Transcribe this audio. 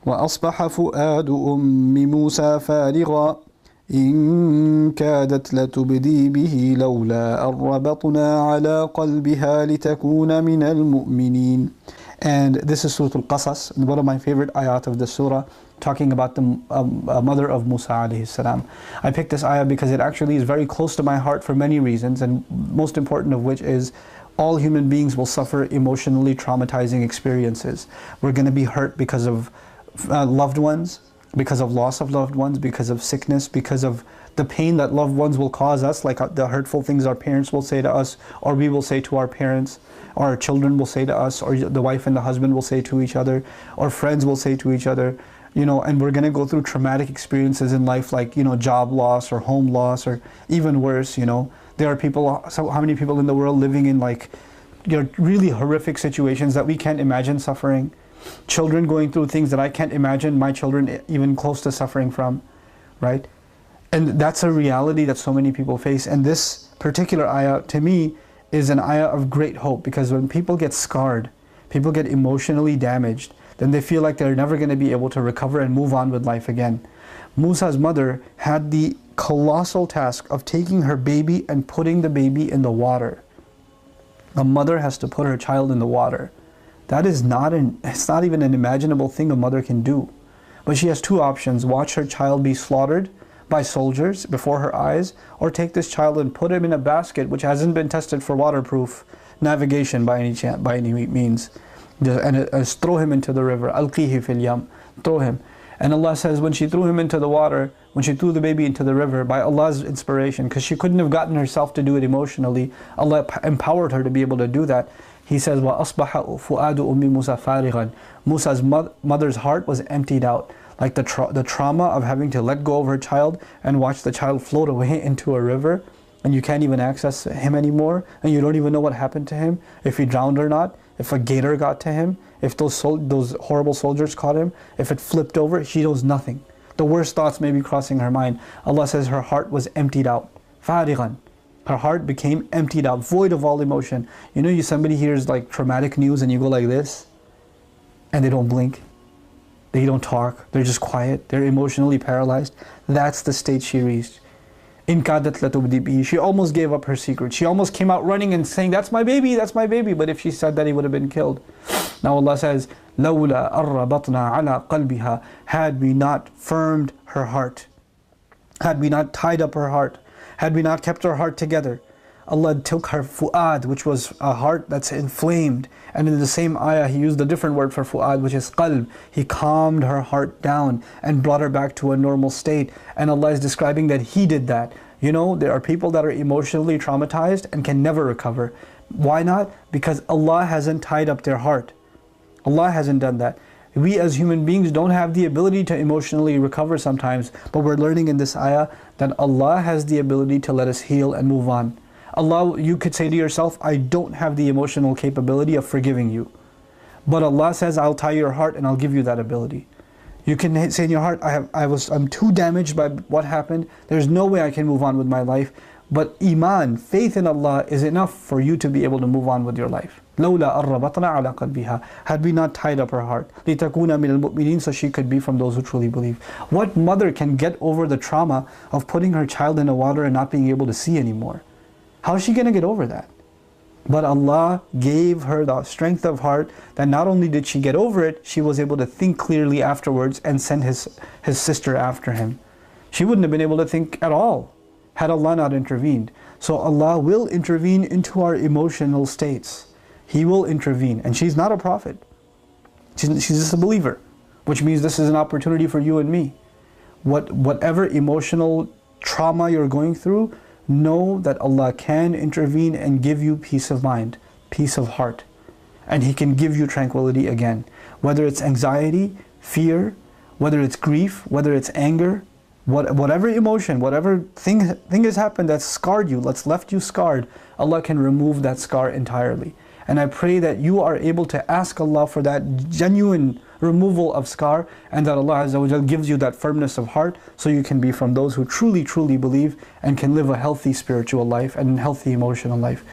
وأصبح فؤاد أم موسى فارغا إن كادت لتبدي به لولا أن ربطنا على قلبها لتكون من المؤمنين. And this is Surah Al-Qasas, one of my favorite ayat of the surah, talking about the mother of Musa alayhi salam. I picked this ayah because it actually is very close to my heart for many reasons, and most important of which is all human beings will suffer emotionally traumatizing experiences. We're going to be hurt because of loved ones, because of loss of loved ones, because of sickness, because of the pain that loved ones will cause us, like the hurtful things our parents will say to us, or we will say to our parents, or our children will say to us, or the wife and the husband will say to each other, or friends will say to each other, you know, and we're going to go through traumatic experiences in life, like, you know, job loss or home loss, or even worse, you know. There are people, so how many people in the world living in, like, you know, really horrific situations that we can't imagine suffering. Children going through things that I can't imagine my children even close to suffering from, right? And that's a reality that so many people face. And this particular ayah, to me, is an ayah of great hope, because when people get scarred, people get emotionally damaged, then they feel like they're never going to be able to recover and move on with life again. Musa's mother had the colossal task of taking her baby and putting the baby in the water. A mother has to put her child in the water. That is it's not even an imaginable thing a mother can do. But she has two options: watch her child be slaughtered by soldiers before her eyes, or take this child and put him in a basket which hasn't been tested for waterproof navigation by any means, and throw him into the river. Alqihi fil yam, throw him. And Allah says, when she threw him into the water, when she threw the baby into the river, by Allah's inspiration, because she couldn't have gotten herself to do it emotionally, Allah empowered her to be able to do that. He says, وَأَصْبَحَ فُؤَادُ أُمِّ مُوسَى فَارِغًا. Musa's mother's heart was emptied out. Like the trauma of having to let go of her child and watch the child float away into a river, and you can't even access him anymore, and you don't even know what happened to him, if he drowned or not, if a gator got to him, if those horrible soldiers caught him, if it flipped over, she knows nothing. The worst thoughts may be crossing her mind. Allah says her heart was emptied out. فَارِغًا. Her heart became emptied out, void of all emotion. You know, somebody hears like traumatic news and you go like this, and they don't blink. They don't talk, they're just quiet, they're emotionally paralyzed. That's the state she reached. In kadat latubdi bihi. She almost gave up her secret. She almost came out running and saying, that's my baby, that's my baby. But if she said that, he would have been killed. Now Allah says, لَوْلَا أَرَّبَطْنَا عَلَىٰ قَلْبِهَا. Had we not firmed her heart, had we not tied up her heart, had we not kept her heart together, Allah took her fu'ad, which was a heart that's inflamed. And in the same ayah, He used a different word for fu'ad, which is qalb. He calmed her heart down and brought her back to a normal state. And Allah is describing that He did that. You know, there are people that are emotionally traumatized and can never recover. Why not? Because Allah hasn't tied up their heart. Allah hasn't done that. We as human beings don't have the ability to emotionally recover sometimes, but we're learning in this ayah that Allah has the ability to let us heal and move on. Allah, you could say to yourself, I don't have the emotional capability of forgiving you. But Allah says, I'll tie your heart and I'll give you that ability. You can say in your heart, I'm too damaged by what happened. There's no way I can move on with my life. But Iman, faith in Allah, is enough for you to be able to move on with your life. لَوْلَا أَرَّبَطْنَا عَلَىٰ قَلْبِهَا. Had we not tied up her heart, لِتَكُونَ مِنَ الْمُؤْمِنِينَ, so she could be from those who truly believe. What mother can get over the trauma of putting her child in the water and not being able to see anymore? How is she going to get over that? But Allah gave her the strength of heart that not only did she get over it, she was able to think clearly afterwards and send his sister after him. She wouldn't have been able to think at all had Allah not intervened. So Allah will intervene into our emotional states. He will intervene. And she's not a prophet. She's just a believer, which means this is an opportunity for you and me. Whatever emotional trauma you're going through, know that Allah can intervene and give you peace of mind, peace of heart. And He can give you tranquility again. Whether it's anxiety, fear, whether it's grief, whether it's anger, whatever emotion, whatever thing has happened that's scarred you, that's left you scarred, Allah can remove that scar entirely. And I pray that you are able to ask Allah for that genuine removal of scar, and that Allah Azza wa Jal gives you that firmness of heart, so you can be from those who truly, truly believe and can live a healthy spiritual life and healthy emotional life.